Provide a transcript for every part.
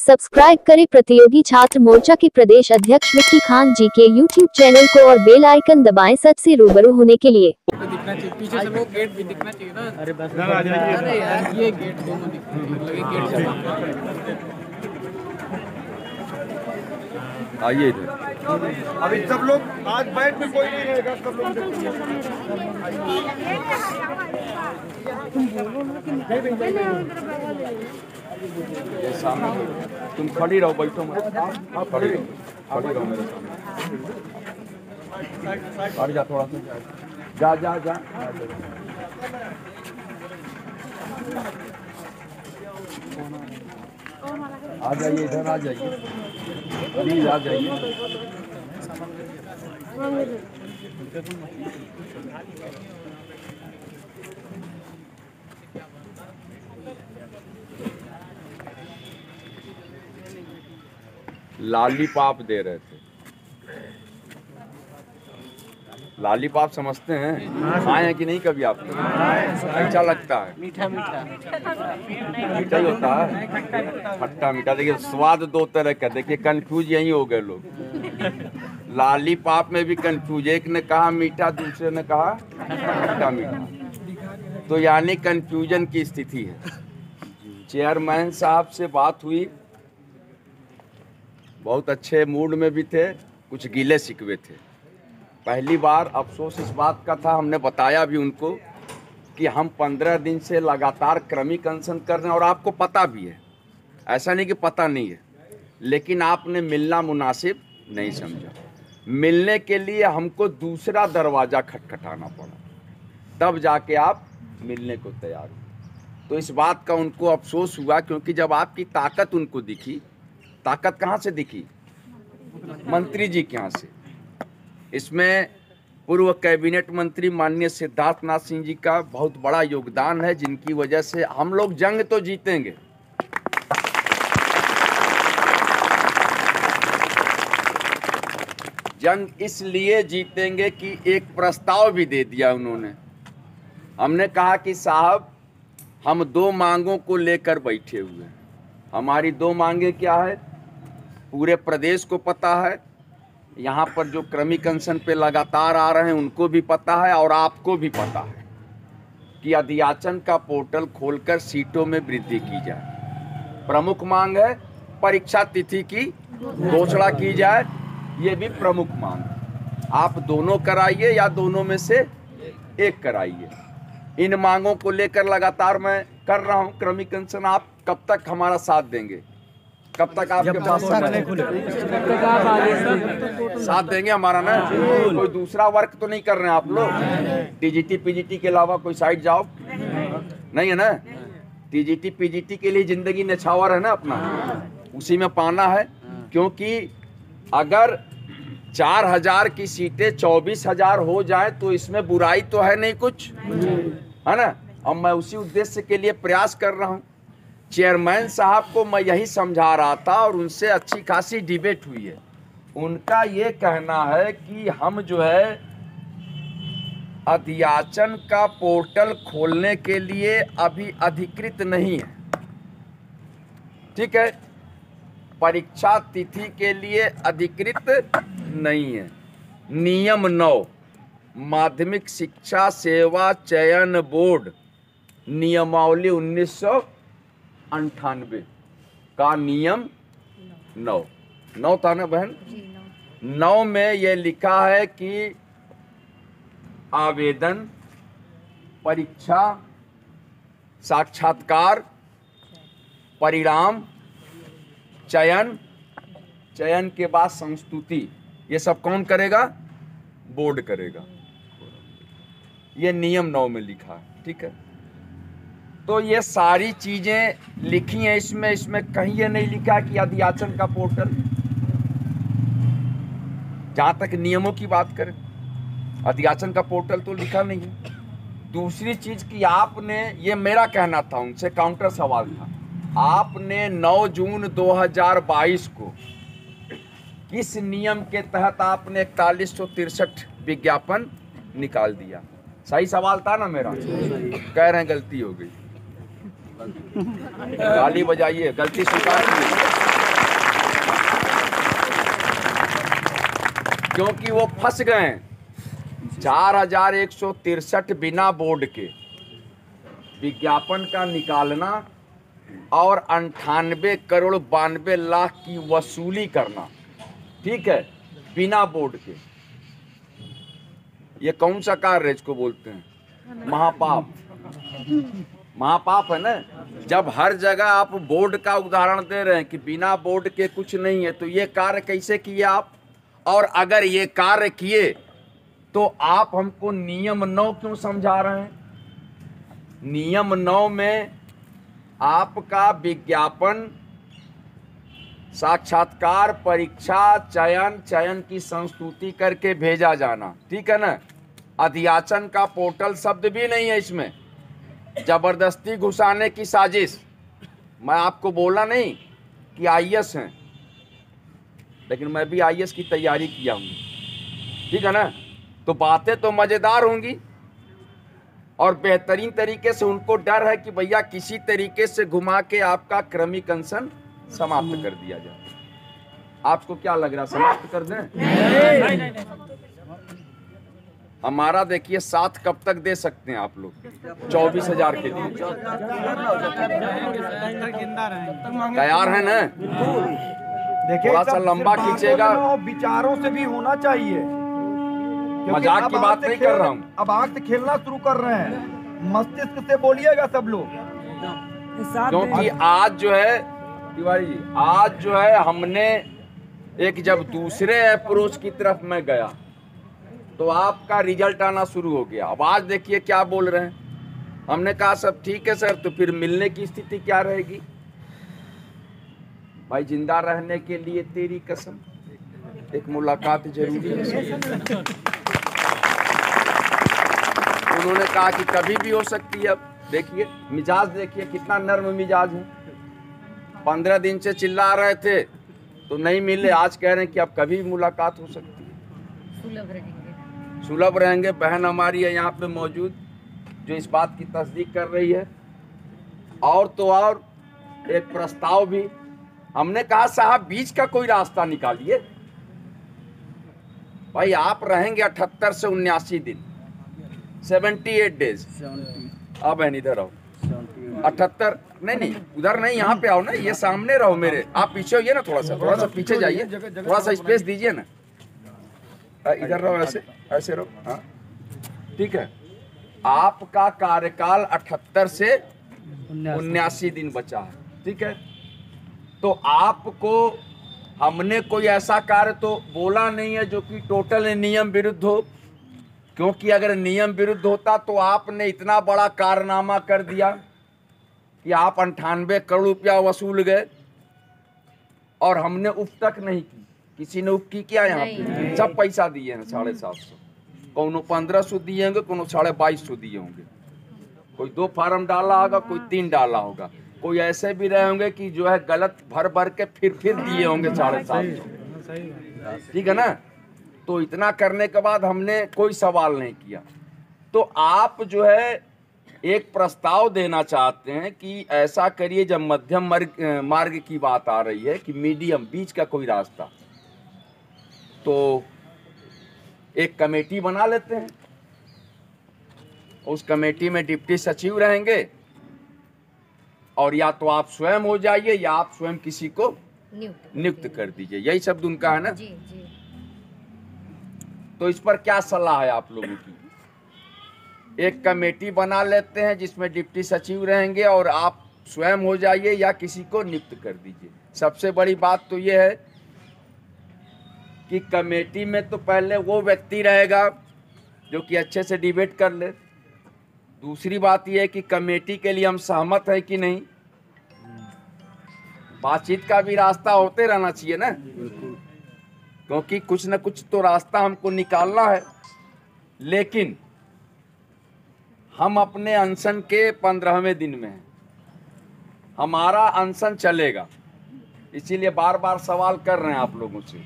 Subscribe करें प्रतियोगी छात्र मोर्चा के प्रदेश अध्यक्ष मिट्टी खान जी के यूट्यूब चैनल को और बेल आइकन दबाएं सच से रूबरू होने के लिए। दिखना चाहिए पीछे से वो गेट भी दिखना चाहिए ना। अरे बस अरे यार ये गेट दोनों दिखना चाहिए, लगे गेट आइए इधर। अभी सब लोग आज बैठ में कोई नहीं रहेगा, सब ये सामने तुम खड़ी रहो, बैठो मत। खड़ी रहो मेरे सामने। हट जा थोड़ा सा, जा जा जा। आ जाइए इधर, आ जाइए प्लीज, आ जाइए। लॉलीपॉप दे रहे थे। लॉलीपॉप समझते हैं? खाए हैं कि नहीं कभी आपको? अच्छा लगता है? मीठा मीठा मीठा ही होता है, खट्टा मीठा। देखिए स्वाद दो तरह का, देखिए कंफ्यूज यही हो गए लोग। लॉलीपॉप में भी कंफ्यूज, एक ने कहा मीठा, दूसरे ने कहा खट्टा मीठा, तो यानी कंफ्यूजन की स्थिति है। चेयरमैन साहब से बात हुई, बहुत अच्छे मूड में भी थे, कुछ गिले शिकवे थे। पहली बार अफसोस इस बात का था, हमने बताया भी उनको कि हम 15 दिन से लगातार क्रमिक अनशन कर रहे हैं और आपको पता भी है, ऐसा नहीं कि पता नहीं है, लेकिन आपने मिलना मुनासिब नहीं समझा। मिलने के लिए हमको दूसरा दरवाज़ा खटखटाना पड़ा, तब जाके आप मिलने को तैयार हुए। तो इस बात का उनको अफसोस हुआ, क्योंकि जब आपकी ताकत उनको दिखी, ताकत कहाँ से दिखी? मंत्री जी के यहाँ से। इसमें पूर्व कैबिनेट मंत्री माननीय सिद्धार्थनाथ सिंह जी का बहुत बड़ा योगदान है, जिनकी वजह से हम लोग जंग तो जीतेंगे, जंग इसलिए जीतेंगे कि एक प्रस्ताव भी दे दिया उन्होंने। हमने कहा कि साहब हम 2 मांगों को लेकर बैठे हुए हैं। हमारी 2 मांगे क्या है? पूरे प्रदेश को पता है, यहाँ पर जो क्रमिक अनशन पे लगातार आ रहे हैं उनको भी पता है, और आपको भी पता है कि अध्याचन का पोर्टल खोलकर सीटों में वृद्धि की जाए। प्रमुख मांग है परीक्षा तिथि की घोषणा की जाए, ये भी प्रमुख मांग है। आप दोनों कराइए या दोनों में से एक कराइए। इन मांगों को लेकर लगातार मैं कर रहा हूँ क्रमिक अनशन। आप कब तक हमारा साथ देंगे? कब तक आपके पास साथ देंगे हमारा ना? कोई दूसरा वर्क तो नहीं कर रहे हैं आप लोग? टीजीटी पीजीटी के अलावा कोई साइड जॉब नहीं है ना? टीजीटी पीजीटी के लिए जिंदगी नछावर है ना अपना, उसी में पाना है। क्योंकि अगर 4000 की सीटें 24,000 हो जाए तो इसमें बुराई तो है नहीं कुछ, है ना? अब मैं उसी उद्देश्य के लिए प्रयास कर रहा हूँ। चेयरमैन साहब को मैं यही समझा रहा था और उनसे अच्छी खासी डिबेट हुई है। उनका ये कहना है कि हम जो है अध्याचन का पोर्टल खोलने के लिए अभी अधिकृत नहीं है, ठीक है? परीक्षा तिथि के लिए अधिकृत नहीं है। नियम 9 माध्यमिक शिक्षा सेवा चयन बोर्ड नियमावली 1998 का नियम 9 था ना बहन? 9 में ये लिखा है कि आवेदन, परीक्षा, साक्षात्कार, परिणाम, चयन के बाद संस्तुति, ये सब कौन करेगा? बोर्ड करेगा। ये नियम 9 में लिखा है, ठीक है? तो ये सारी चीजें लिखी हैं इसमें कहीं ये नहीं लिखा कि अध्याचन का पोर्टल। जहां तक नियमों की बात करें, अध्याचन का पोर्टल तो लिखा नहीं है। दूसरी चीज कि आपने, ये मेरा कहना था, उनसे काउंटर सवाल था, आपने 9 जून 2022 को किस नियम के तहत आपने 4163 विज्ञापन निकाल दिया? सही सवाल था ना मेरा? कह रहे हैं गलती हो गई। ताली बजाइए, गलती स्वीकार कीजिए। क्योंकि वो फंस गए हैं। 4163 बिना बोर्ड के विज्ञापन का निकालना और 98 करोड़ 92 लाख की वसूली करना, ठीक है, बिना बोर्ड के। ये कौन सा कार्य है इसको बोलते हैं? महापाप। महापाप है ना। जब हर जगह आप बोर्ड का उदाहरण दे रहे हैं कि बिना बोर्ड के कुछ नहीं है, तो ये कार्य कैसे किए आप? और अगर ये कार्य किए तो आप हमको नियम 9 क्यों समझा रहे हैं? नियम 9 में आपका विज्ञापन, साक्षात्कार, परीक्षा, चयन की संस्तुति करके भेजा जाना, ठीक है ना। अध्याचन का पोर्टल शब्द भी नहीं है इसमें। जबरदस्ती घुसाने की साजिश। मैं आपको बोला नहीं कि आईएएस हैं, लेकिन मैं भी आईएएस की तैयारी किया हूँ, ठीक है ना। तो बातें तो मजेदार होंगी और बेहतरीन तरीके से उनको डर है कि भैया किसी तरीके से घुमा के आपका क्रमिक अनशन समाप्त कर दिया जाए। आपको क्या लग रहा है, समाप्त कर दें? हमारा देखिए साथ कब तक दे सकते हैं आप लोग? 24,000 के लिए तैयार है ना? देखिए थोड़ा सा लंबा खींचेगा। विचारों से भी होना चाहिए। मजाक की बात नहीं कर रहा हूँ। अब आग से खेलना शुरू कर रहे हैं, मस्तिष्क से बोलिएगा सब लोग। क्योंकि आज जो है तिवारी जी, आज जो है हमने एक जब दूसरे अप्रोच की तरफ मैं गया तो आपका रिजल्ट आना शुरू हो गया। अब आज देखिए क्या बोल रहे हैं। हमने कहा सब ठीक है सर, तो फिर मिलने की स्थिति क्या रहेगी? भाई जिंदा रहने के लिए तेरी कसम एक मुलाकात जरूरी है। उन्होंने कहा कि कभी भी हो सकती है। अब देखिए मिजाज, देखिए कितना नर्म मिजाज है। 15 दिन से चिल्ला रहे थे तो नहीं मिले, आज कह रहे हैं कि अब कभी भी मुलाकात हो सकती है। सुलभ रहेंगे। बहन हमारी है यहाँ पे मौजूद जो इस बात की तस्दीक कर रही है। और तो और एक प्रस्ताव भी हमने कहा, साहब बीच का कोई रास्ता निकालिए। भाई आप रहेंगे 78 से 79 दिन, 78 डेज। अब बहन इधर आओ। 78 नहीं उधर नहीं, यहाँ पे आओ ना, ये सामने रहो मेरे। आप पीछे होइए ना, थोड़ा सा पीछे जाइए, थोड़ा सा स्पेस दीजिए ना। इधर रहो, ऐसे रहो। हाँ ठीक है। आपका कार्यकाल 78 से 79 दिन बचा है, ठीक है। तो आपको हमने कोई ऐसा कार्य तो बोला नहीं है जो कि टोटल नियम विरुद्ध हो, क्योंकि अगर नियम विरुद्ध होता तो आपने इतना बड़ा कारनामा कर दिया कि आप 98 करोड़ रुपया वसूल गए और हमने उफ तक नहीं की। किसी ने उफ की क्या? यहाँ पे सब पैसा दिए हैं 750, कोनो 1500 दिए होंगे, कोनो 2250 दिए होंगे, कोई 2 फार्म डाला होगा, कोई 3 डाला होगा, कोई ऐसे भी रहे होंगे कि जो है गलत भर के फिर दिए होंगे 750, ठीक है ना। तो इतना करने के बाद हमने कोई सवाल नहीं किया। तो आप जो है एक प्रस्ताव देना चाहते हैं कि ऐसा करिए, जब मध्यम मार्ग की बात आ रही है कि मीडियम बीच का कोई रास्ता, तो एक कमेटी बना लेते हैं। उस कमेटी में डिप्टी सचिव रहेंगे, और या तो आप स्वयं हो जाइए या आप स्वयं किसी को नियुक्त कर दीजिए। यही शब्द उनका है ना जी। तो इस पर क्या सलाह है आप लोगों की? एक कमेटी बना लेते हैं जिसमें डिप्टी सचिव रहेंगे और आप स्वयं हो जाइए या किसी को नियुक्त कर दीजिए। सबसे बड़ी बात तो ये है कि कमेटी में तो पहले वो व्यक्ति रहेगा जो कि अच्छे से डिबेट कर ले। दूसरी बात यह है कि कमेटी के लिए हम सहमत हैं कि नहीं। बातचीत का भी रास्ता होते रहना चाहिए ना, क्योंकि कुछ न कुछ तो रास्ता हमको निकालना है। लेकिन हम अपने अनशन के 15वें दिन में हैं, हमारा अनशन चलेगा। इसीलिए बार बार सवाल कर रहे हैं आप लोगों से।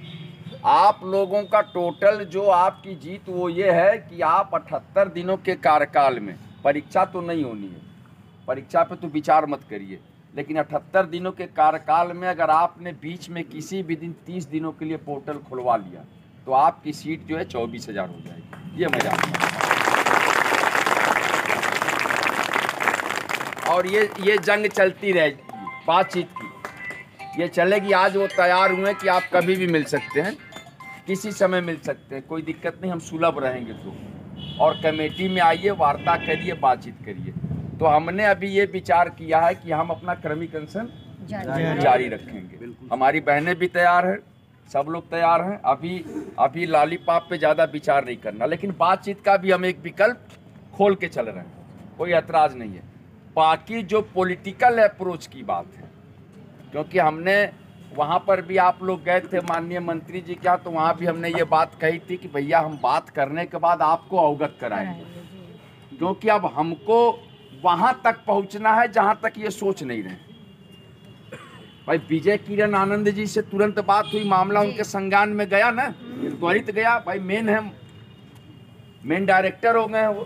आप लोगों का टोटल जो आपकी जीत वो ये है कि आप 78 दिनों के कार्यकाल में, परीक्षा तो नहीं होनी है, परीक्षा पे तो विचार मत करिए, लेकिन 78 दिनों के कार्यकाल में अगर आपने बीच में किसी भी दिन 30 दिनों के लिए पोर्टल खुलवा लिया तो आपकी सीट जो है 24,000 हो जाएगी। ये मजा। और ये जंग चलती रहेगी, बातचीत की ये चलेगी। आज वो तैयार हुए कि आप कभी भी मिल सकते हैं, किसी समय मिल सकते हैं, कोई दिक्कत नहीं, हम सुलभ रहेंगे। तो और कमेटी में आइए, वार्ता करिए, बातचीत करिए। तो हमने अभी ये विचार किया है कि हम अपना क्रमिक अनशन जारी रखेंगे। हमारी बहनें भी तैयार हैं, सब लोग तैयार हैं। अभी लॉलीपॉप पे ज़्यादा विचार नहीं करना, लेकिन बातचीत का भी हम एक विकल्प खोल के चल रहे हैं, कोई ऐतराज़ नहीं है। बाकी जो पॉलिटिकल अप्रोच की बात है, क्योंकि हमने वहाँ पर भी, आप लोग गए थे माननीय मंत्री जी क्या, तो वहाँ भी हमने ये बात कही थी कि भैया हम बात करने के बाद आपको अवगत कराएंगे, क्योंकि अब हमको वहाँ तक पहुँचना है जहाँ तक ये सोच नहीं रहे। भाई विजय किरण आनंद जी से तुरंत बात हुई, मामला उनके संज्ञान में गया ना, त्वरित गया। भाई मेन डायरेक्टर हो गए वो,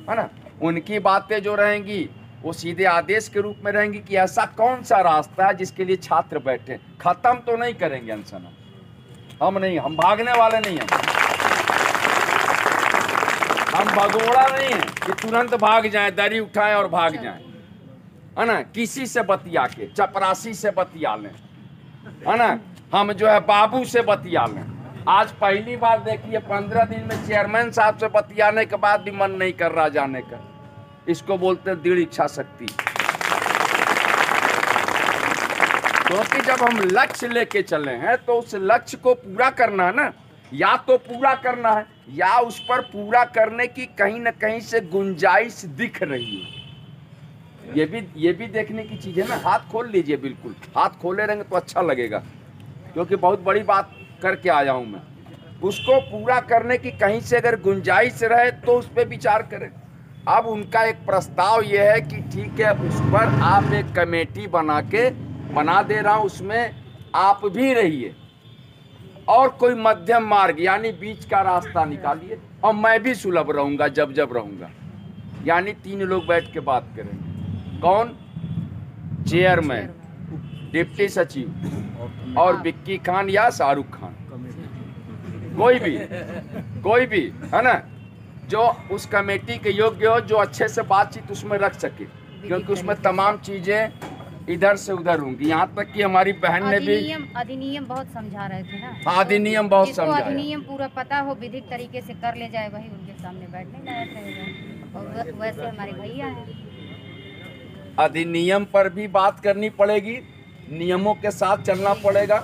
है ना। उनकी बातें जो रहेंगी वो सीधे आदेश के रूप में रहेंगी कि ऐसा कौन सा रास्ता है जिसके लिए छात्र बैठे। खत्म तो नहीं करेंगे अनशन, हम नहीं, हम भागने वाले नहीं हैं, हम भगोड़ा नहीं है कि तुरंत भाग जाएं, दरी उठाएं और भाग जाएं, है ना। किसी से बतिया के, चपरासी से बतिया लें, है ना। हम जो है बाबू से बतिया लें। आज पहली बार देखिए 15 दिन में चेयरमैन साहब से बतियाने के बाद भी मन नहीं कर रहा जाने का। इसको बोलते हैं दृढ़ इच्छा शक्ति। क्योंकि जब हम लक्ष्य लेके चले हैं तो उस लक्ष्य को पूरा करना है ना, या तो पूरा करना है या उस पर पूरा करने की कहीं ना कहीं से गुंजाइश दिख रही है। ये भी देखने की चीज है ना। हाथ खोल लीजिए, बिल्कुल हाथ खोले रहेंगे तो अच्छा लगेगा, क्योंकि बहुत बड़ी बात करके आया हूं मैं। उसको पूरा करने की कहीं से अगर गुंजाइश रहे तो उस पर विचार करें। अब उनका एक प्रस्ताव ये है कि ठीक है, उस पर आप एक कमेटी बना दे रहा हूं, उसमें आप भी रहिए और कोई मध्यम मार्ग यानी बीच का रास्ता निकालिए, और मैं भी सुलभ रहूंगा जब रहूंगा। यानी 3 लोग बैठ के बात करेंगे। कौन? चेयरमैन, डिप्टी सचिव और विक्की खान या शाहरुख खान, कोई भी है ना, जो उस कमेटी के योग्य हो, जो अच्छे से बातचीत उसमें रख सके, क्योंकि उसमें तमाम चीजें इधर से उधर होंगी। यहाँ तक कि हमारी बहन ने भी अधिनियम बहुत समझा रहे थे ना। हाँ, अधिनियम बहुत समझाया। अधिनियम पूरा पता हो, विधिक तरीके से कर ले जाए, वही उनके सामने बैठने लायक रहेगा। और वैसे हमारे भैया हैं, अधिनियम पर भी बात करनी पड़ेगी, नियमों के साथ चलना पड़ेगा।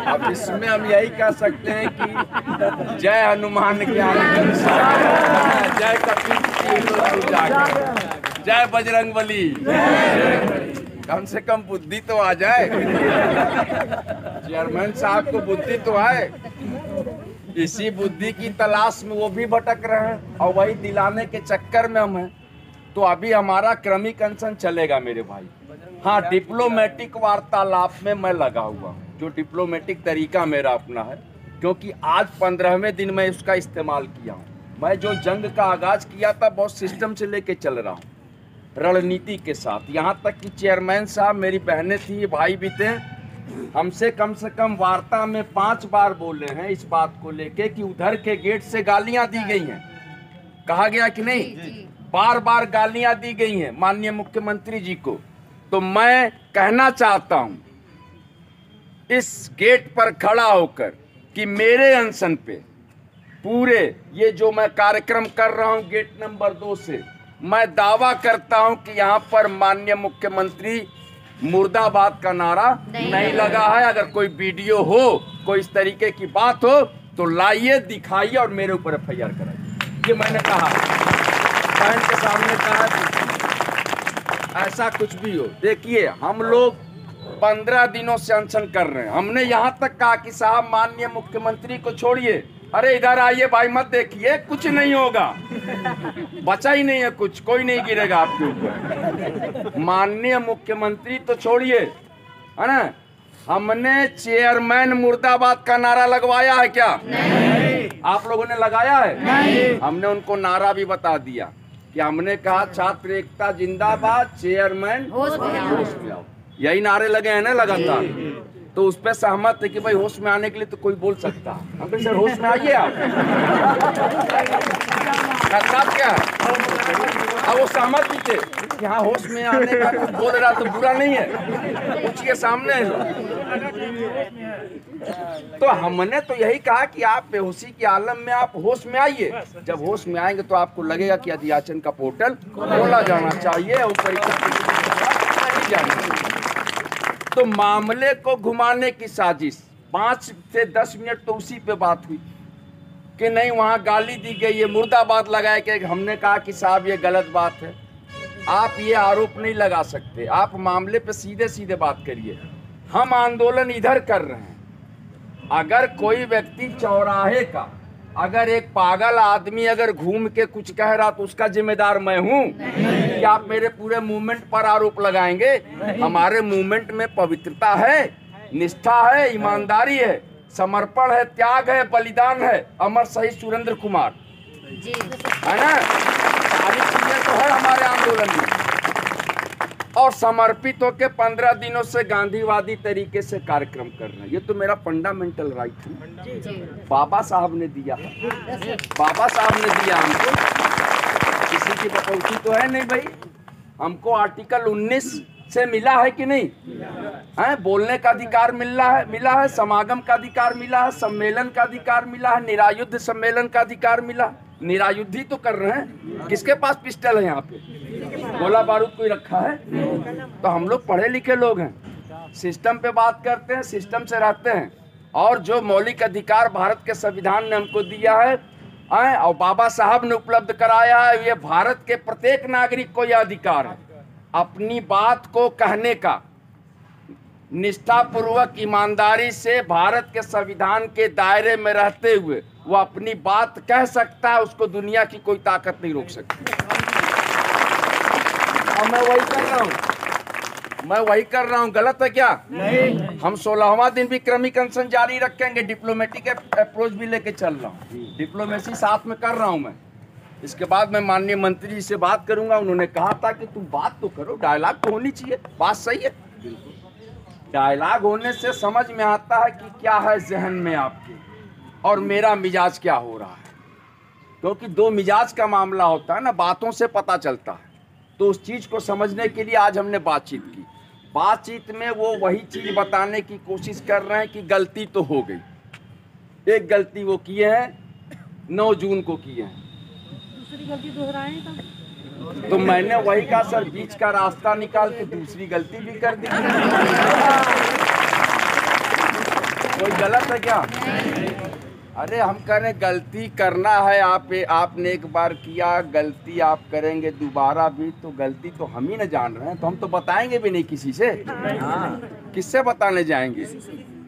अब इसमें हम यही कह सकते हैं कि जय हनुमान ज्ञान गुण सागर, जय कपीस, जय बजरंगबली। कम से कम बुद्धि तो आ जाए, चेयरमैन साहब को बुद्धि तो आए। इसी बुद्धि की तलाश में वो भी भटक रहे हैं और वही दिलाने के चक्कर में हम हैं। तो अभी हमारा क्रमिक अनशन चलेगा मेरे भाई। हाँ, डिप्लोमेटिक वार्तालाप में मैं लगा हुआ हूँ, जो डिप्लोमेटिक तरीका मेरा अपना है, क्योंकि आज 15वें दिन में उसका इस्तेमाल किया हूँ। मैं जो जंग का आगाज किया था बहुत सिस्टम से लेके चल रहा हूँ, रणनीति के साथ। यहाँ तक कि चेयरमैन साहब, मेरी बहनें थी, भाई भी थे, हमसे कम से कम वार्ता में 5 बार बोले हैं इस बात को लेके कि उधर के गेट से गालियां दी गई हैं। कहा गया कि नहीं? बार बार गालियां दी गई हैं माननीय मुख्यमंत्री जी को। तो मैं कहना चाहता हूं इस गेट पर खड़ा होकर कि मेरे अनशन पे पूरे ये जो मैं कार्यक्रम कर रहा हूं गेट नंबर 2 से, मैं दावा करता हूं कि यहाँ पर माननीय मुख्यमंत्री मुर्दाबाद का नारा नहीं लगा है। अगर कोई वीडियो हो, कोई इस तरीके की बात हो तो लाइए, दिखाइए और मेरे ऊपर FIR कराइए। ये मैंने कहा, बहन के सामने कहा। ऐसा कुछ भी हो, देखिए हम लोग 15 दिनों से अनशन कर रहे हैं। हमने यहाँ तक कहा कि साहब माननीय मुख्यमंत्री को छोड़िए, अरे इधर आइए भाई, मत देखिए, कुछ नहीं होगा, बचा ही नहीं है कुछ, कोई नहीं गिरेगा आपके ऊपर। माननीय मुख्यमंत्री तो छोड़िए, है ना, हमने चेयरमैन मुर्दाबाद का नारा लगवाया है क्या? नहीं। आप लोगों ने लगाया है? नहीं। हमने उनको नारा भी बता दिया कि हमने कहा छात्र एकता जिंदाबाद, चेयरमैन होश में आओ। यही नारे लगे हैं ना लगातार। तो उस पर सहमत है कि भाई होश में आने के लिए तो कोई बोल सकता है। हम सर होश में आइए आप। क्या अब वो सहमत भी थे कि हाँ होश में आने का कुछ बोल रहा तो बुरा नहीं है, पूछिए सामने है। तो हमने तो यही कहा कि आप बेहोशी के आलम में आप होश में आइए। जब होश में आएंगे तो आपको लगेगा कि अध्याचन का पोर्टल खोला जाना चाहिए और परीक्षा नहीं जानी चाहिए। तो मामले को घुमाने की साजिश 5 से 10 मिनट तो उसी पे बात हुई कि नहीं वहाँ गाली दी गई है, मुर्दाबाद लगाया कि हमने कहा कि साहब ये गलत बात है। आप ये आरोप नहीं लगा सकते, आप मामले पे सीधे सीधे बात करिए। हम आंदोलन इधर कर रहे हैं। अगर कोई व्यक्ति चौराहे का, अगर एक पागल आदमी अगर घूम के कुछ कह रहा तो उसका जिम्मेदार मैं हूँ कि आप मेरे पूरे मूवमेंट पर आरोप लगाएंगे? हमारे मूवमेंट में पवित्रता है, निष्ठा है, ईमानदारी है, समर्पण है, त्याग है, बलिदान है। अमर शहीद सुरेंद्र कुमार जी है ना, सारी चीजें तो है हमारे आंदोलन में। और समर्पित होकर 15 दिनों से गांधीवादी तरीके से कार्यक्रम कर रहे हैं। ये तो मेरा फंडामेंटल राइट है, बाबा साहब ने दिया, बाबा साहब ने दिया हमको, किसी की बकौती तो है नहीं भाई। हमको आर्टिकल 19 से मिला है कि नहीं है? बोलने का अधिकार मिला है, समागम का अधिकार मिला है, सम्मेलन का अधिकार मिला है, निरायुद्ध सम्मेलन का अधिकार मिला। निरायुद्ध ही तो कर रहे हैं। किसके पास पिस्टल है यहाँ पे? गोला बारूद कोई रखा है? तो हम लोग पढ़े लिखे लोग हैं, सिस्टम पे बात करते हैं, सिस्टम से रहते हैं। और जो मौलिक अधिकार भारत के संविधान ने हमको दिया है और बाबा साहब ने उपलब्ध कराया है, ये भारत के प्रत्येक नागरिक को यह अधिकार है अपनी बात को कहने का, निष्ठापूर्वक ईमानदारी से भारत के संविधान के दायरे में रहते हुए वो अपनी बात कह सकता है। उसको दुनिया की कोई ताकत नहीं रोक सकती। और मैं वही कर रहा हूँ, गलत है क्या? नहीं। हम 16वां दिन भी क्रमिक अनशन जारी रखेंगे, डिप्लोमेटिक अप्रोच भी लेके चल रहा हूँ, डिप्लोमेसी साथ में कर रहा हूँ मैं। इसके बाद मैं माननीय मंत्री जी से बात करूंगा। उन्होंने कहा था कि तुम बात तो करो, डायलॉग तो होनी चाहिए। बात सही है, डायलॉग होने से समझ में आता है कि क्या है जहन में आपके और मेरा मिजाज क्या हो रहा है। क्योंकि दो मिजाज का मामला होता है ना, बातों से पता चलता है। तो उस चीज को समझने के लिए आज हमने बातचीत की। बातचीत में वो वही चीज बताने की कोशिश कर रहे हैं कि गलती तो हो गई। एक गलती वो किए हैं 9 जून को किए हैं, दूसरी गलती दोहराएं तो मैंने वही कहा सर, बीच का रास्ता निकाल के दूसरी गलती भी कर दी। कोई गलत है क्या? अरे हम कह रहे गलती करना है। आपने एक बार किया, गलती आप करेंगे दोबारा भी, तो गलती तो हम ही न जान रहे हैं, तो हम तो बताएंगे भी नहीं किसी से। किससे बताने जाएंगे?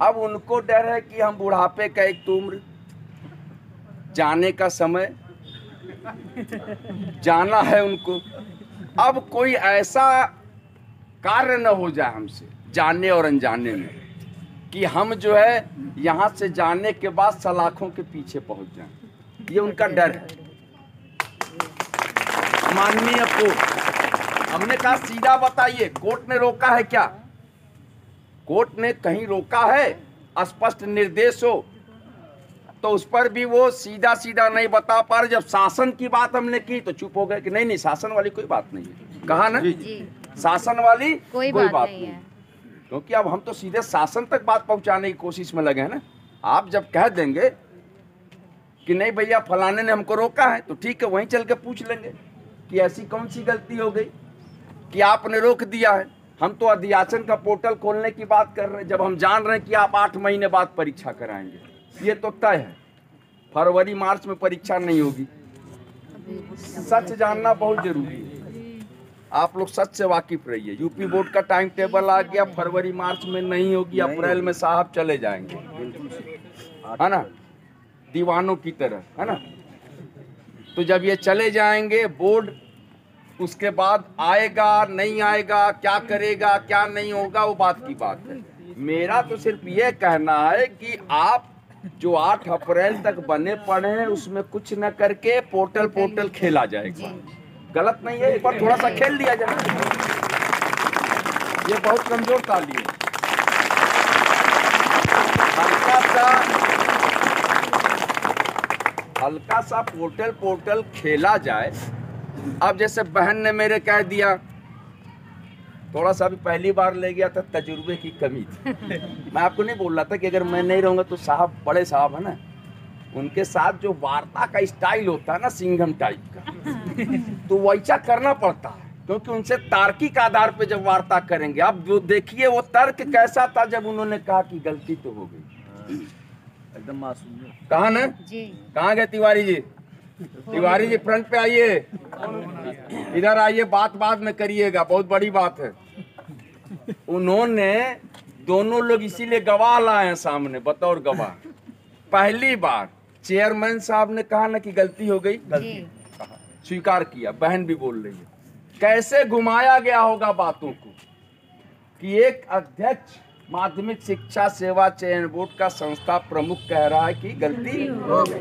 अब उनको डर है कि हम बुढ़ापे का एक उम्र, जाने का समय, जाना है उनको। अब कोई ऐसा कार्य न हो जाए हमसे जाने और अनजाने में कि हम जो है यहाँ से जाने के बाद सलाखों के पीछे पहुंच जाएं। ये उनका डर है। माननीय कोर्ट, हमने कहा सीधा बताइए, कोर्ट ने रोका है क्या? कोर्ट ने कहीं रोका है? स्पष्ट निर्देश हो तो उस पर भी वो सीधा सीधा नहीं बता पा रहे। जब शासन की बात हमने की तो चुप हो गए कि नहीं शासन वाली कोई बात नहीं है। कहा ना शासन वाली कोई बात नहीं है। क्योंकि अब हम तो सीधे शासन तक बात पहुंचाने की कोशिश में लगे हैं ना। आप जब कह देंगे कि नहीं भैया फलाने ने हमको रोका है, तो ठीक है, वहीं चल के पूछ लेंगे कि ऐसी कौन सी गलती हो गई कि आपने रोक दिया है। हम तो अध्याचन का पोर्टल खोलने की बात कर रहे हैं, जब हम जान रहे हैं कि आप 8 महीने बाद परीक्षा कराएंगे। ये तो तय है, फरवरी मार्च में परीक्षा नहीं होगी। सच जानना बहुत जरूरी है। आप लोग सच से वाकिफ रहिए। यूपी बोर्ड का टाइम टेबल आ गया, फरवरी मार्च में नहीं होगी, अप्रैल में साहब चले जाएंगे, है ना, दीवानों की तरह, है ना। तो जब ये चले जाएंगे बोर्ड, उसके बाद आएगा नहीं आएगा, क्या करेगा क्या नहीं होगा, वो बात की बात है। मेरा तो सिर्फ ये कहना है कि आप जो 8 अप्रैल तक बने पड़े हैं उसमें कुछ न करके पोर्टल खेला जाएगा। गलत नहीं है, एक बार थोड़ा सा खेल लिया जाए। ये बहुत कमजोर ताली है। हल्का सा पोर्टल खेला जाए। अब जैसे बहन ने मेरे कह दिया, थोड़ा सा भी पहली बार ले गया था, तजुर्बे की कमी थी। मैं आपको नहीं बोल रहा था कि अगर मैं नहीं रहूंगा तो साहब, बड़े साहब है ना, उनके साथ जो वार्ता का स्टाइल होता है ना, सिंघम टाइप का, तो वैसा करना पड़ता है, क्योंकि उनसे तार्किक आधार पे जब वार्ता करेंगे। अब जो देखिए वो तर्क कैसा था जब उन्होंने कहा कि गलती तो हो गई। एकदम मासूम। कहा ना जी, कहाँ गए तिवारी जी? तिवारी जी फ्रंट पे आइए, इधर आइए, बात बाद में करिएगा, बहुत बड़ी बात है। उन्होंने दोनों लोग इसीलिए गवाह लाए हैं सामने, बतौर गवाह। पहली बार चेयरमैन साहब ने कहा ना कि गलती हो गई, स्वीकार किया, बहन भी बोल रही है। कैसे घुमाया गया होगा बातों को कि एक अध्यक्ष माध्यमिक शिक्षा सेवा चयन बोर्ड का संस्था प्रमुख कह रहा है कि गलती हो गई।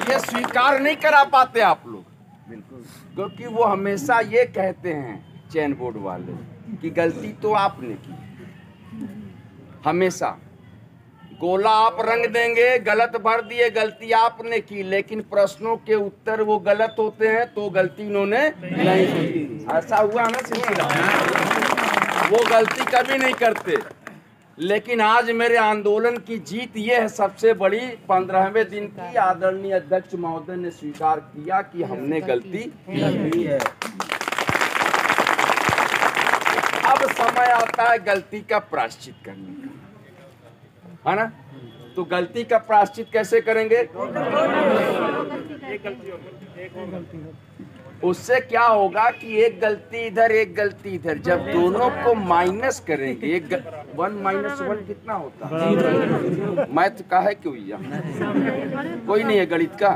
ये स्वीकार नहीं करा पाते आप लोग, बिल्कुल, क्योंकि वो हमेशा ये कहते हैं चयन बोर्ड वाले कि गलती तो आपने की। हमेशा गोला आप रंग देंगे, गलत भर दिए, गलती आपने की, लेकिन प्रश्नों के उत्तर वो गलत होते हैं तो गलती उन्होंने नहीं की। ऐसा हुआ ना सिलसिला, वो गलती कभी नहीं करते। लेकिन आज मेरे आंदोलन की जीत ये है सबसे बड़ी, 15वें दिन की आदरणीय अध्यक्ष महोदय ने स्वीकार किया कि हमने गलती की है। अब समय आता है गलती का प्रायश्चित करने का, है ना? तो गलती का प्रायश्चित कैसे करेंगे? उससे क्या होगा कि एक गलती इधर एक गलती इधर, जब दोनों को माइनस करेंगे, 1 - 1 कितना होता है? मैथ का है क्यों? कोई नहीं है गणित का।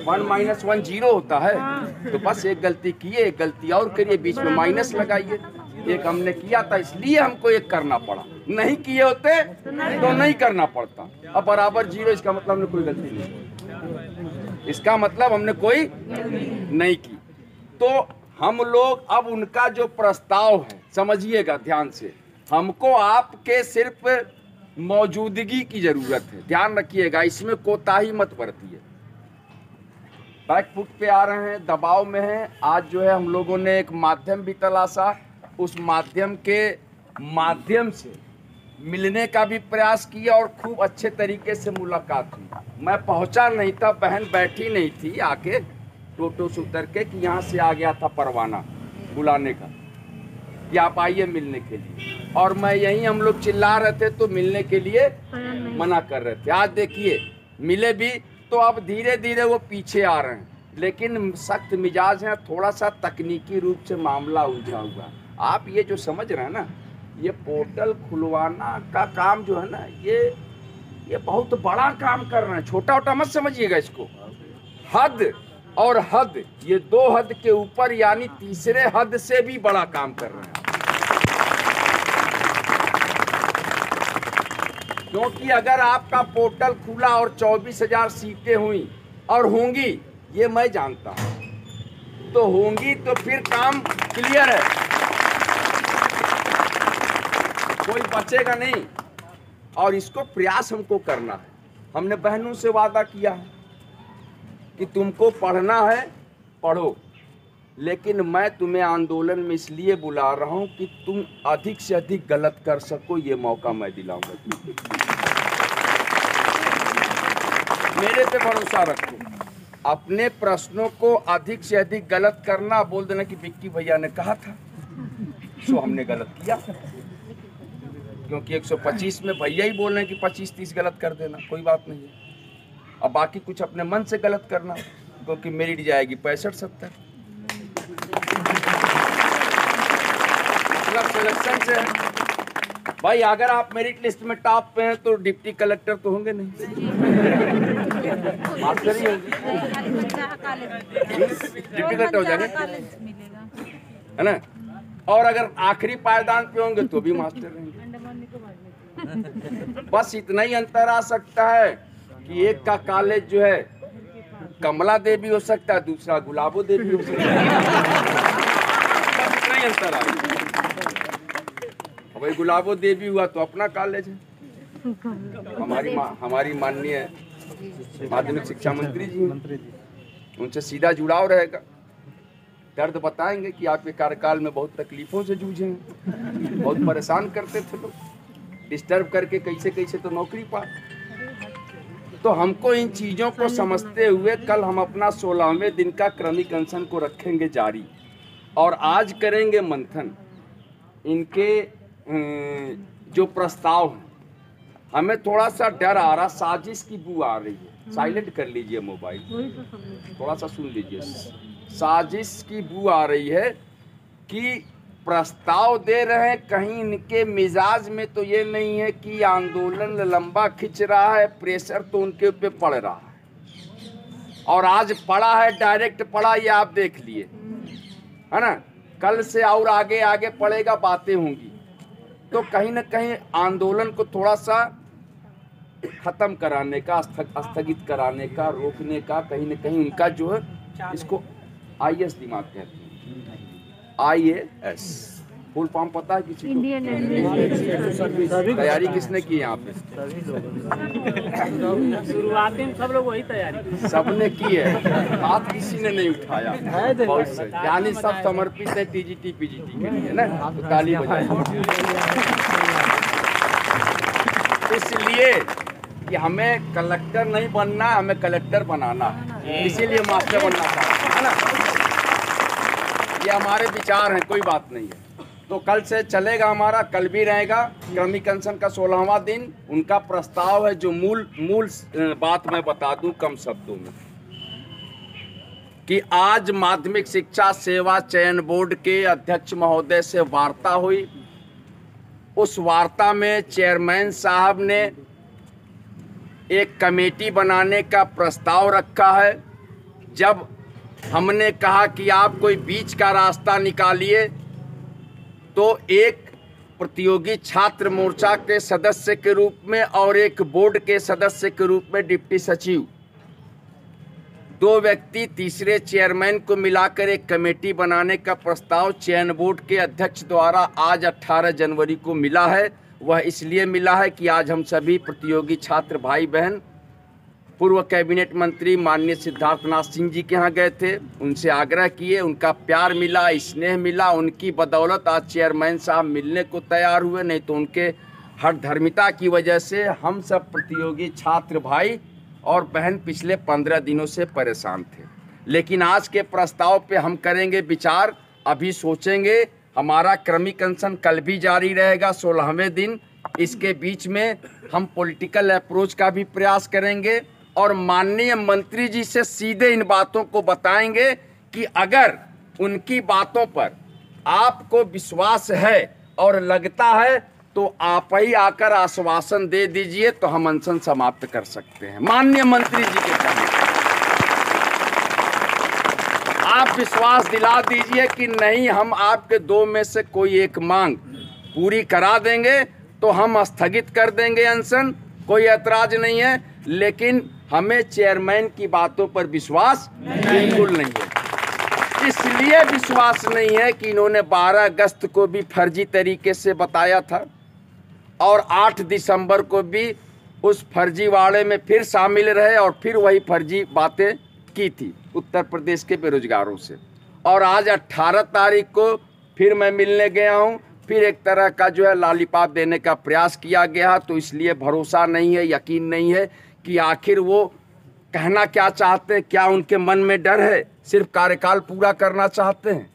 1 - 1 0 होता है। तो बस एक गलती किए, एक गलती और करिए, बीच में माइनस लगाइए। एक हमने किया था इसलिए हमको एक करना पड़ा, नहीं किए होते तो नहीं करना पड़ता। अब बराबर 0, इसका मतलब हमने कोई गलती नहीं, इसका मतलब हमने कोई नहीं की। तो हम लोग अब उनका जो प्रस्ताव है, समझिएगा ध्यान से, हमको आपके सिर्फ मौजूदगी की जरूरत है। ध्यान रखिएगा, इसमें कोताही मत बरतिए। बैक फुट पे आ रहे हैं, दबाव में हैं। आज जो है हम लोगों ने एक माध्यम भी तलाशा, उस माध्यम के माध्यम से मिलने का भी प्रयास किया और खूब अच्छे तरीके से मुलाकात हुई। मैं पहुंचा नहीं था, बहन बैठी नहीं थी आके टोटो से उतर के, कि यहाँ से आ गया था परवाना बुलाने का कि आप आइए मिलने के लिए, और मैं यहीं, हम लोग चिल्ला रहे थे तो मिलने के लिए मना कर रहे थे। आज देखिए मिले भी तो अब धीरे धीरे वो पीछे आ रहे हैं, लेकिन सख्त मिजाज है, थोड़ा सा तकनीकी रूप से मामला उलझा हुआ। आप ये जो समझ रहे हैं ना, ये पोर्टल खुलवाना का काम जो है ना, ये बहुत बड़ा काम कर रहे हैं, छोटा छोटा मत समझिएगा इसको। हद और हद, ये 2 हद के ऊपर, यानी तीसरे हद से भी बड़ा काम कर रहे हैं। क्योंकि अगर आपका पोर्टल खुला और 24,000 सीटें हुई, और होंगी, ये मैं जानता हूं, तो होंगी तो फिर काम क्लियर है, कोई बचेगा नहीं। और इसको प्रयास हमको करना है। हमने बहनों से वादा किया है कि तुमको पढ़ना है पढ़ो, लेकिन मैं तुम्हें आंदोलन में इसलिए बुला रहा हूं कि तुम अधिक से अधिक गलत कर सको, ये मौका मैं दिलाऊंगा। मेरे पे भरोसा रखो, अपने प्रश्नों को अधिक से अधिक गलत करना, बोल देना कि विक्की भैया ने कहा था, सो हमने गलत किया। क्योंकि 125 में भैया ही बोल रहे हैं कि 25-30 गलत कर देना, कोई बात नहीं है। अब बाकी कुछ अपने मन से गलत करना, क्योंकि मेरिट जाएगी 65-70, मतलब सिलेक्शन से है। भाई अगर आप मेरिट लिस्ट में टॉप पे हैं तो डिप्टी कलेक्टर तो होंगे नहीं, मास्टर ही होंगे, डिप्टी कलेक्टर हो जाएंगे, है ना। और अगर आखिरी पायदान पे होंगे तो भी मास्टर रहेंगे। बस इतना ही अंतर आ सकता है कि एक का कॉलेज जो है कमला देवी हो सकता है, दूसरा गुलाबो देवी हो सकता है। बस इतना ही अंतर आ भाई, गुलाबो देवी हुआ तो अपना कॉलेज है। हमारी माननीय माध्यमिक शिक्षा मंत्री जी, उनसे सीधा जुड़ाव रहेगा। दर्द बताएंगे कि आपके कार्यकाल में बहुत तकलीफों से जूझे हैं, बहुत परेशान करते थे लोग, डिस्टर्ब करके कैसे तो नौकरी पा। तो हमको इन चीज़ों को समझते हुए कल हम अपना 16वें दिन का क्रमिक अनशन को रखेंगे जारी और आज करेंगे मंथन। इनके जो प्रस्ताव हैं, हमें थोड़ा सा डर आ रहा, साजिश की बू आ रही है। साइलेंट कर लीजिए मोबाइल, थोड़ा सा सुन लीजिए। साजिश की बू आ रही है कि प्रस्ताव दे रहे हैं, कहीं इनके मिजाज में तो ये नहीं है कि आंदोलन लंबा खिंच रहा है, प्रेशर तो उनके ऊपर पड़ रहा है। और आज पड़ा है, डायरेक्ट पड़ा, ये आप देख लिए, है ना। कल से और आगे आगे पड़ेगा, बातें होंगी। तो कहीं ना कहीं आंदोलन को थोड़ा सा खत्म कराने का, स्थगित कराने का, रोकने का, कहीं ना कहीं उनका जो है, इसको IAS दिमाग कहते हैं। IAS फुल फॉर्म पता है किसी को? तैयारी किसने की यहाँ पे? शुरुआती में सब लोग वही तैयारी सबने की है, हाथ किसी ने नहीं उठाया। बहुत सही, यानी सब समर्पित है TGT PGT के लिए ना, तो ताली बजाएं। इसलिए कि हमें कलेक्टर नहीं बनना, हमें कलेक्टर बनाना है, इसीलिए मास्टर बनना चाहते हैं, है ना। ये हमारे विचार हैं, कोई बात नहीं है। तो कल से चलेगा हमारा, कल भी रहेगा क्रमिक अनशन का 16वां दिन। उनका प्रस्ताव है, जो मूल बात मैं बता दूं कम शब्दों में, कि आज माध्यमिक शिक्षा सेवा चयन बोर्ड के अध्यक्ष महोदय से वार्ता हुई। उस वार्ता में चेयरमैन साहब ने एक कमेटी बनाने का प्रस्ताव रखा है। जब हमने कहा कि आप कोई बीच का रास्ता निकालिए, तो एक प्रतियोगी छात्र मोर्चा के सदस्य के रूप में और एक बोर्ड के सदस्य के रूप में डिप्टी सचिव, 2 व्यक्ति तीसरे चेयरमैन को मिलाकर एक कमेटी बनाने का प्रस्ताव चयन बोर्ड के अध्यक्ष द्वारा आज 18 जनवरी को मिला है। वह इसलिए मिला है कि आज हम सभी प्रतियोगी छात्र भाई बहन पूर्व कैबिनेट मंत्री माननीय सिद्धार्थनाथ सिंह जी के यहाँ गए थे, उनसे आग्रह किए, उनका प्यार मिला, स्नेह मिला, उनकी बदौलत आज चेयरमैन साहब मिलने को तैयार हुए। नहीं तो उनके हठधर्मिता की वजह से हम सब प्रतियोगी छात्र भाई और बहन पिछले 15 दिनों से परेशान थे। लेकिन आज के प्रस्ताव पे हम करेंगे विचार, अभी सोचेंगे। हमारा क्रमिक अनशन कल भी जारी रहेगा 16वें दिन। इसके बीच में हम पॉलिटिकल अप्रोच का भी प्रयास करेंगे और माननीय मंत्री जी से सीधे इन बातों को बताएंगे कि अगर उनकी बातों पर आपको विश्वास है और लगता है तो आप ही आकर आश्वासन दे दीजिए, तो हम अनशन समाप्त कर सकते हैं। माननीय मंत्री जी के कहने आप विश्वास दिला दीजिए कि नहीं, हम आपके 2 में से कोई एक मांग पूरी करा देंगे तो हम स्थगित कर देंगे अनशन, कोई ऐतराज नहीं है। लेकिन हमें चेयरमैन की बातों पर विश्वास बिल्कुल नहीं है। इसलिए विश्वास नहीं है कि इन्होंने 12 अगस्त को भी फर्जी तरीके से बताया था और 8 दिसंबर को भी उस फर्जीवाड़े में फिर शामिल रहे और फिर वही फर्जी बातें की थी उत्तर प्रदेश के बेरोजगारों से। और आज 18 तारीख को फिर मैं मिलने गया हूँ, फिर एक तरह का जो है लॉलीपॉप देने का प्रयास किया गया। तो इसलिए भरोसा नहीं है, यकीन नहीं है कि आखिर वो कहना क्या चाहते हैं। क्या उनके मन में डर है, सिर्फ कार्यकाल पूरा करना चाहते हैं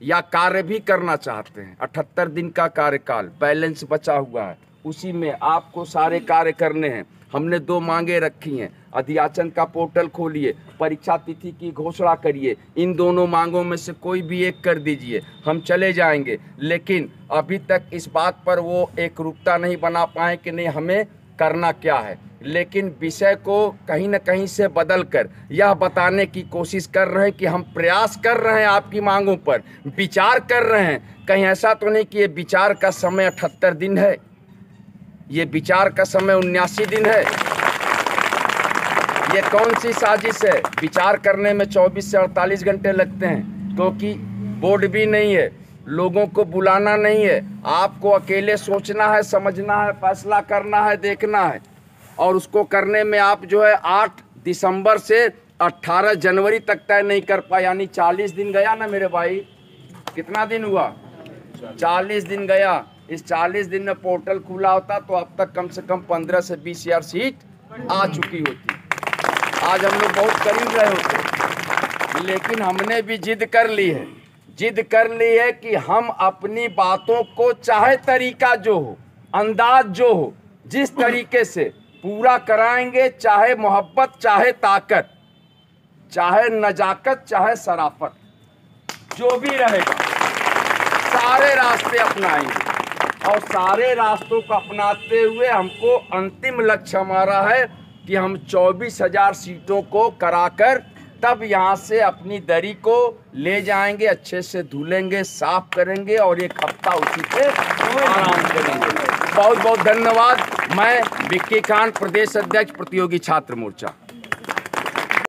या कार्य भी करना चाहते हैं? 78 दिन का कार्यकाल बैलेंस बचा हुआ है, उसी में आपको सारे कार्य करने हैं। हमने 2 मांगे रखी हैं, अध्याचन का पोर्टल खोलिए, परीक्षा तिथि की घोषणा करिए। इन दोनों मांगों में से कोई भी एक कर दीजिए, हम चले जाएंगे। लेकिन अभी तक इस बात पर वो एक रूपता नहीं बना पाए कि नहीं, हमें करना क्या है, लेकिन विषय को कहीं न कहीं से बदल कर यह बताने की कोशिश कर रहे हैं कि हम प्रयास कर रहे हैं, आपकी मांगों पर विचार कर रहे हैं। कहीं ऐसा तो नहीं कि ये विचार का समय 78 दिन है, ये विचार का समय 79 दिन है। ये कौन सी साजिश है? विचार करने में 24 से 48 घंटे लगते हैं, क्योंकि बोर्ड भी नहीं है, लोगों को बुलाना नहीं है, आपको अकेले सोचना है, समझना है, फैसला करना है, देखना है। और उसको करने में आप जो है 8 दिसंबर से 18 जनवरी तक तय नहीं कर पाए, यानी 40 दिन गया ना मेरे भाई। कितना दिन हुआ? 40 दिन गया। इस 40 दिन में पोर्टल खुला होता तो अब तक कम से कम 15 से 20 हज़ार सीट आ चुकी होती। आज हम लोग बहुत करीब रहे होते, लेकिन हमने भी जिद कर ली है। जिद कर ली है कि हम अपनी बातों को चाहे तरीका जो हो, अंदाज जो हो, जिस तरीके से पूरा कराएंगे, चाहे मोहब्बत, चाहे ताकत, चाहे नजाकत, चाहे शराफत, जो भी रहेगा, सारे रास्ते अपनाएंगे। और सारे रास्तों को अपनाते हुए हमको अंतिम लक्ष्य हमारा है कि हम 24,000 सीटों को कराकर तब यहाँ से अपनी दरी को ले जाएंगे, अच्छे से धुलेंगे, साफ करेंगे और एक हफ्ता उसी पे आराम करेंगे। बहुत बहुत धन्यवाद। मैं विक्की खान, प्रदेश अध्यक्ष प्रतियोगी छात्र मोर्चा।